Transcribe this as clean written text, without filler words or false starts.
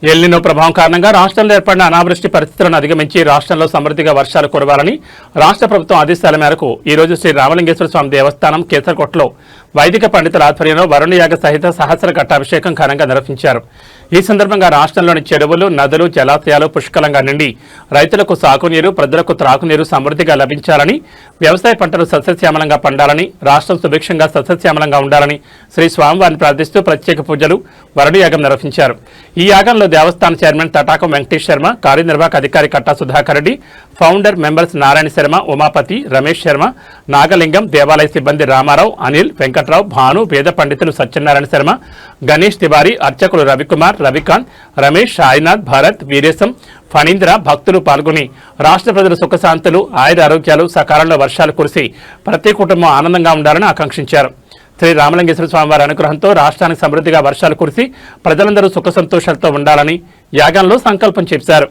El Niño ప్రభావం కారణంగా రాష్ట్రంలో ఏర్పడిన అనావృష్టి పరిస్థితులను అధిగమించి రాష్ట్రంలో సమృద్ధిగా వర్షాలు కురవాలని రాష్ట్ర ప్రభుత్వం ఆదేశాల మేరకు ఈ రోజు శ్రీ రామలింగేశ్వర స్వామి దేవస్థానం కేసరకోటలో వైదిక పండితుల ఆధ్వర్యంలో వరుణయాగ సహిత సహస్ర ఘట్టాభిషేకం ఘనంగా నిర్వహించారు. ఈ సందర్భంగా రాష్ట్రంలోని చెరువులు, నదులు, జలాశయాలు పుష్కలంగా నిండి రైతులకు సాగునీరు, ప్రజలకు త్రాగునీరు సమృద్ధిగా లభించాలని, వ్యవసాయ పంటలు సస్యశ్యామలంగా పండాలని, రాష్ట్రం సుభిక్షంగా సస్యశ్యామలంగా ఉండాలని శ్రీ స్వామివారిని ప్రార్థిస్తూ ప్రత్యేక పూజలు, వరుణయాగం నిర్వహించారు. ఈ యాగంలో దేవస్థాన చైర్మన్ తటాకం వెంకటేష్ శర్మ, కార్యనిర్వాహక అధికారి కట్టా సుధాకర్ రెడ్డి, ఫౌండర్ మెంబర్స్ నారాయణ శర్మ, ఉమాపతి, రమేష్ శర్మ, నాగలింగం, దేవాలయ సిబ్బంది రామారావు, అనిల్, వెంకట్రావు, భాను, వేద పండితులు సత్యనారాయణ శర్మ, గణేష్ తివారీ, అర్చకులు రవికుమార్, రవికాంత్, రమేష్, సాయినాథ్, భరత్, వీరేశం, ఫణీంద్ర భక్తులు పాల్గొని రాష్ట్ర ప్రజల సుఖశాంతులు, ఆయుర ఆరోగ్యాలు, సకాలంలో వర్షాలు కురిసి ప్రతి కుటుంబం ఆనందంగా ఉండాలని ఆకాంక్షించారు. శ్రీ రామలింగేశ్వర స్వామివారి అనుగ్రహంతో రాష్ట్రానికి సమృద్ధిగా వర్షాలు కురిసి ప్రజలందరూ సుఖ సంతోషాలతో ఉండాలని యాగంలో సంకల్పం చేశారు.